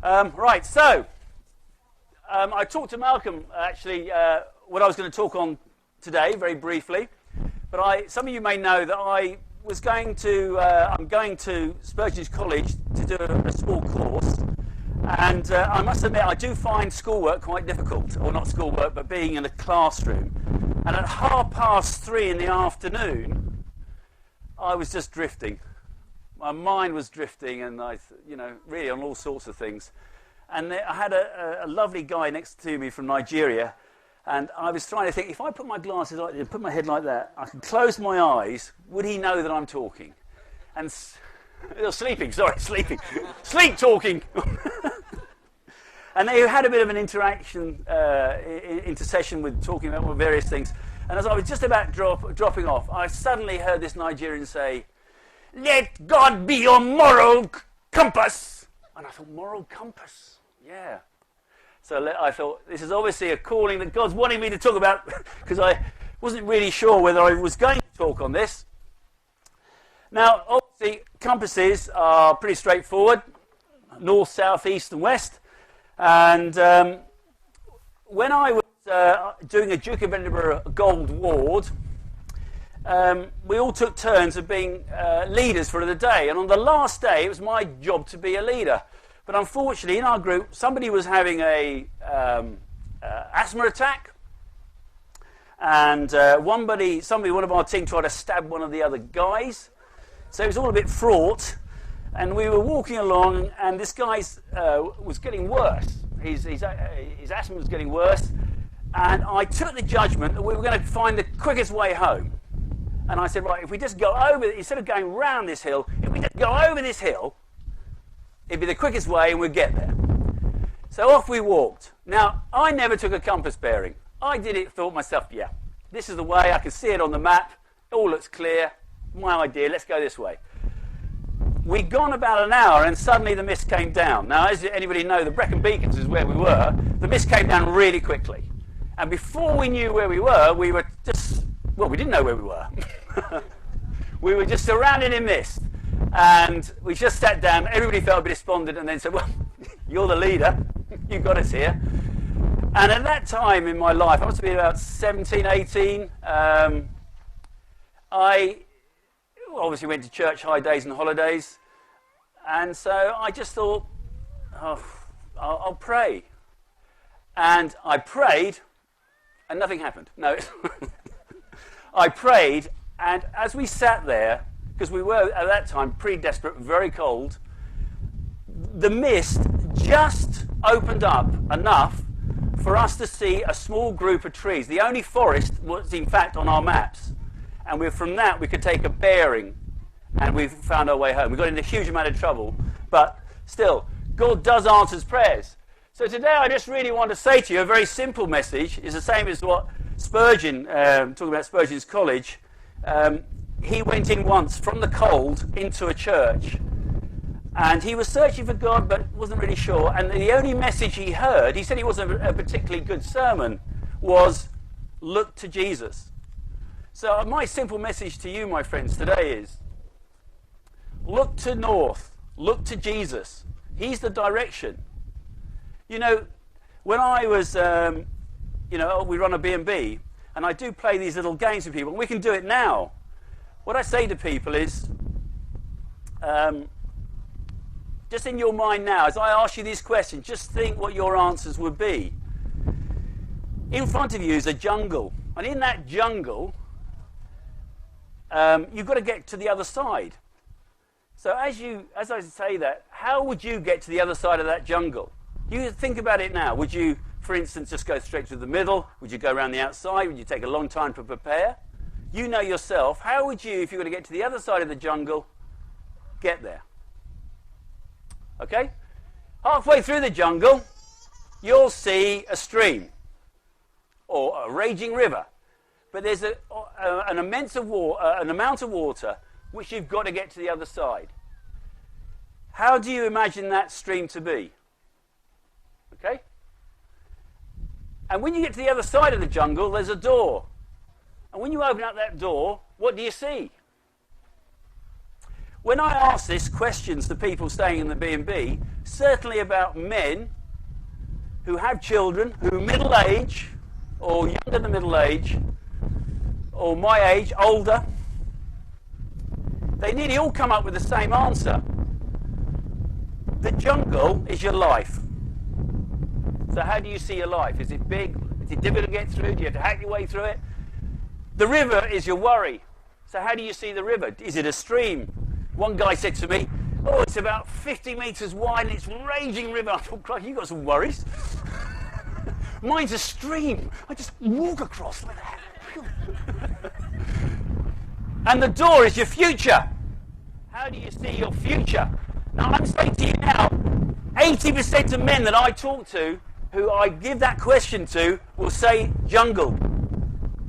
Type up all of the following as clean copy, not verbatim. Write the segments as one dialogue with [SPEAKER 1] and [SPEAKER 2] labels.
[SPEAKER 1] Right, so I talked to Malcolm actually what I was going to talk on today, very briefly. But some of you may know that I'm going to Spurgeon's College to do a small course, and I must admit I do find schoolwork quite difficult, or not schoolwork, but being in a classroom. And at 3:30 in the afternoon, I was just drifting. My mind was drifting, and really on all sorts of things. And I had a lovely guy next to me from Nigeria, and I was trying to think, if I put my glasses like this, put my head like that, I could close my eyes, would he know that I'm talking? And sleep talking. And they had a bit of an intercession with talking about various things. And as I was just about dropping off, I suddenly heard this Nigerian say, "Let God be your moral compass." And I thought, moral compass? Yeah. So I thought, this is obviously a calling that God's wanting me to talk about, because I wasn't really sure whether I was going to talk on this. Now, obviously, compasses are pretty straightforward, north, south, east and west. And when I was doing a Duke of Edinburgh Gold Ward, we all took turns of being leaders for the day. And on the last day, it was my job to be a leader. But unfortunately, in our group, somebody was having a asthma attack, and one of our team tried to stab one of the other guys. So it was all a bit fraught, and we were walking along, and this guy's was getting worse. His asthma was getting worse, and I took the judgment that we were going to find the quickest way home. And I said, right, if we just go over, instead of going round this hill, if we just go over this hill, it'd be the quickest way and we'd get there. So off we walked. Now, I never took a compass bearing. I did it, thought myself, yeah, this is the way, I can see it on the map, it all looks clear, my idea, let's go this way. We'd gone about an hour and suddenly the mist came down. Now, as anybody know, the Brecon Beacons is where we were. The mist came down really quickly. And before we knew where we were just, well, we didn't know where we were. We were just surrounded in mist. And we just sat down, everybody felt a bit despondent, and then said, well, you're the leader, you got us here. And at that time in my life, I must have been about 17, 18, I obviously went to church high days and holidays, and so I just thought, I'll pray. And I prayed, and nothing happened. No, I prayed, and as we sat there, because we were at that time pretty desperate, very cold, the mist just opened up enough for us to see a small group of trees. The only forest was in fact on our maps, and from that we could take a bearing, and we found our way home. We got in a huge amount of trouble, but still, God does answer prayers. So today I just really want to say to you a very simple message. It's the same as what Spurgeon, talking about Spurgeon's College, he went in once from the cold into a church, and he was searching for God but wasn't really sure, and the only message he heard, he said it wasn't a particularly good sermon, was look to Jesus. So my simple message to you, my friends, today is look to north, look to Jesus. He's the direction. You know, when I was, we run a B&B, and I do play these little games with people, and we can do it now. What I say to people is, just in your mind now, as I ask you these questions, just think what your answers would be. In front of you is a jungle, and in that jungle, you've got to get to the other side. So as I say that, how would you get to the other side of that jungle? You think about it now. Would you, for instance, just go straight through the middle? Would you go around the outside? Would you take a long time to prepare? You know yourself. How would you, if you were to get to the other side of the jungle, get there? Okay? Halfway through the jungle, you'll see a stream or a raging river. But there's an amount of water which you've got to get to the other side. How do you imagine that stream to be? Okay? And when you get to the other side of the jungle, there's a door. And when you open up that door, what do you see? when I ask this questions to people staying in the B&B, certainly about men who have children, who are middle age, or younger than middle age, or my age, older, they nearly all come up with the same answer. The jungle is your life. So how do you see your life? Is it big? Is it difficult to get through? Do you have to hack your way through it? The river is your worry. So how do you see the river? Is it a stream? One guy said to me, oh, it's about 50 metres wide and it's raging river. I thought, Christ, you've got some worries. Mine's a stream. I just walk across like that. And the door is your future. How do you see your future? Now, I'm saying to you now, 80% of men that I talk to, who I give that question to, will say jungle.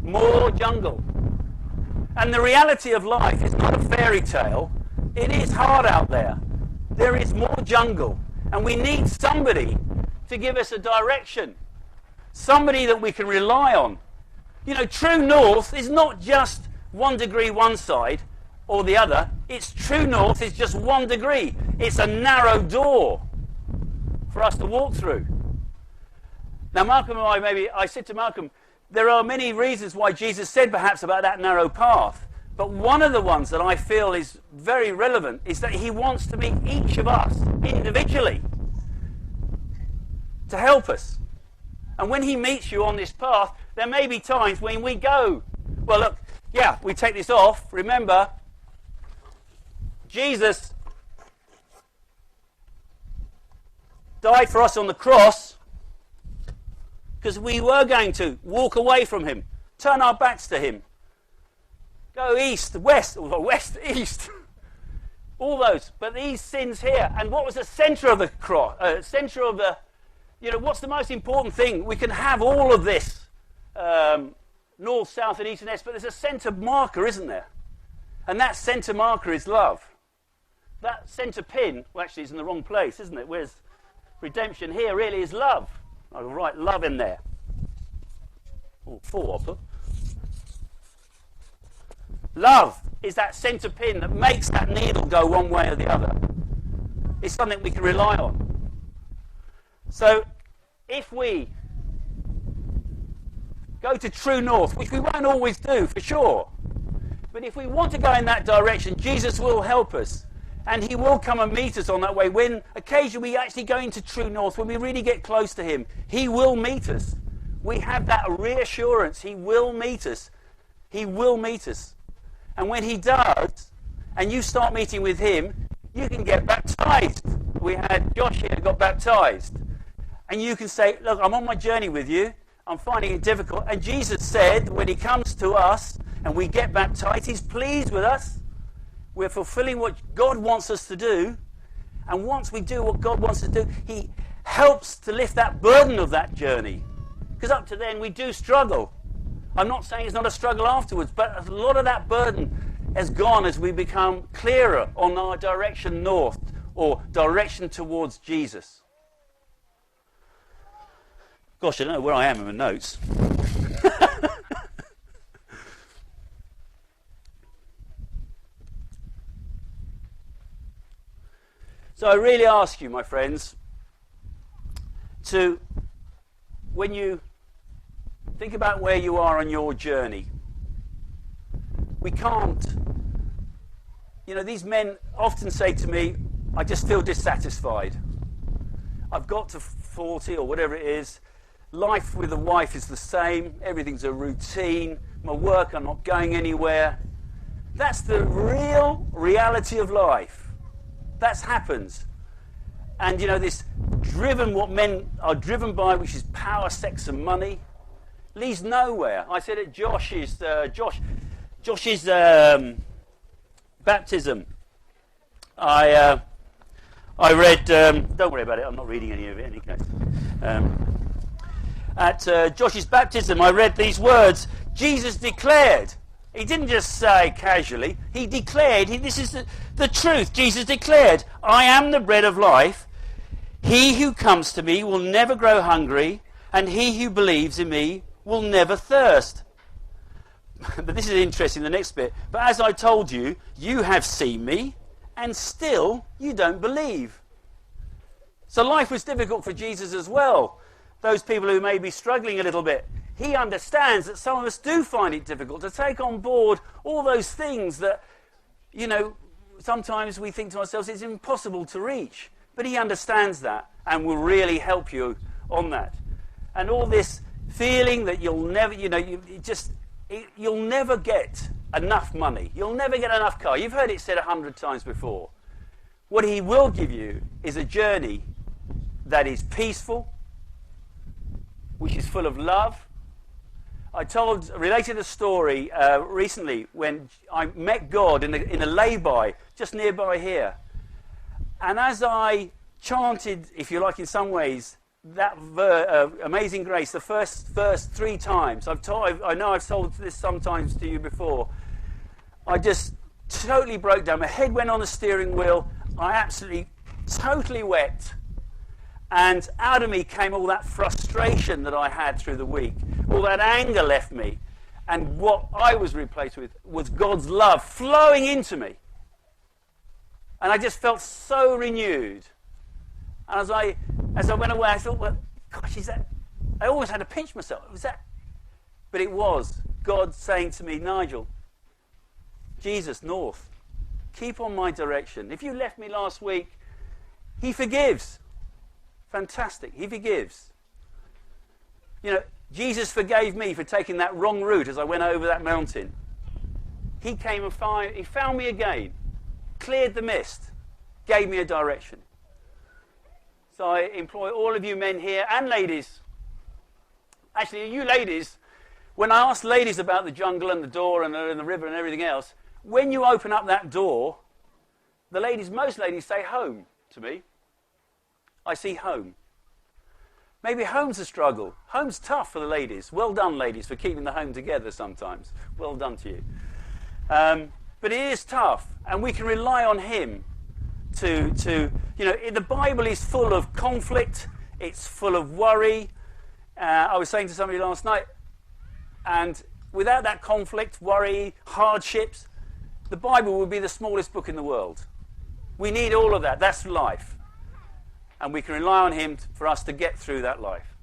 [SPEAKER 1] More jungle. And the reality of life is not a fairy tale. It is hard out there. There is more jungle. And we need somebody to give us a direction. Somebody that we can rely on. You know, true north is not just 1 degree one side or the other. It's true north is just 1 degree. It's a narrow door for us to walk through. Now, Malcolm and I said to Malcolm, there are many reasons why Jesus said perhaps about that narrow path. But one of the ones that I feel is very relevant is that he wants to meet each of us individually to help us. And when he meets you on this path, there may be times when we go, well, look, yeah, we take this off. Remember, Jesus died for us on the cross because we were going to walk away from him, turn our backs to him, go east, west, or west, east, all those. But these sins here, and what was the centre of the cross? Centre of the, you know, what's the most important thing? We can have all of this, north, south, and east and west, but there's a centre marker, isn't there? And that centre marker is love. That centre pin, well, actually, is in the wrong place, isn't it? Where's redemption here really is love. I'll write love in there. Oh, 4 I'll put. Love is that centre pin that makes that needle go one way or the other. It's something we can rely on. So, if we go to true north, which we won't always do, for sure, but if we want to go in that direction, Jesus will help us. And he will come and meet us on that way. When occasionally we actually go into true north, when we really get close to him, he will meet us. We have that reassurance. He will meet us. He will meet us. And when he does, and you start meeting with him, you can get baptized. We had Josh here got baptized. And you can say, look, I'm on my journey with you. I'm finding it difficult. And Jesus said, when he comes to us and we get baptized, he's pleased with us. We're fulfilling what God wants us to do. And once we do what God wants us to do, he helps to lift that burden of that journey. Because up to then, we do struggle. I'm not saying it's not a struggle afterwards, but a lot of that burden has gone as we become clearer on our direction north or direction towards Jesus. Gosh, I don't know where I am in my notes. So I really ask you, my friends, to, when you think about where you are on your journey, we can't, you know, these men often say to me, I just feel dissatisfied. I've got to 40 or whatever it is. Life with a wife is the same. Everything's a routine. My work, I'm not going anywhere. That's the real reality of life. That happens. And you know, this driven, what men are driven by, which is power, sex and money, leads nowhere. I said at Josh's baptism, I read, don't worry about it, I'm not reading any of it in any case. At Josh's baptism, I read these words. Jesus declared, he didn't just say casually, he declared, this is the truth. Jesus declared, I am the bread of life. He who comes to me will never grow hungry, and he who believes in me will never thirst. But this is interesting, the next bit. But as I told you, you have seen me, and still you don't believe. So life was difficult for Jesus as well. Those people who may be struggling a little bit, he understands that some of us do find it difficult to take on board all those things that, sometimes we think to ourselves it's impossible to reach. But he understands that and will really help you on that. And all this feeling that you'll never, you'll never get enough money. You'll never get enough car. You've heard it said 100 times before. What he will give you is a journey that is peaceful, which is full of love. I related a story recently when I met God in a lay-by just nearby here. And as I chanted, if you like, in some ways, that Amazing Grace, the first verse 3 times, I know I've told this sometimes to you before, I just totally broke down. My head went on the steering wheel. I absolutely, totally wet. And out of me came all that frustration that I had through the week. All that anger left me. And what I was replaced with was God's love flowing into me. And I just felt so renewed. And as I went away, I thought, well, gosh, is that... I always had to pinch myself. Was that... But it was God saying to me, Nigel, Jesus, north, keep on my direction. If you left me last week, he forgives. Fantastic. He forgives. Jesus forgave me for taking that wrong route as I went over that mountain. He came and he found me again, cleared the mist, gave me a direction. So I employ all of you men here and ladies. Actually, you ladies, when I ask ladies about the jungle and the door and the river and everything else, when you open up that door, most ladies say home to me. I see home. Maybe home's a struggle. Home's tough for the ladies. Well done, ladies, for keeping the home together sometimes. Well done to you. But it is tough, and we can rely on him to the Bible is full of conflict. It's full of worry. I was saying to somebody last night, and without that conflict, worry, hardships, the Bible would be the smallest book in the world. We need all of that. That's life. And we can rely on him for us to get through that life.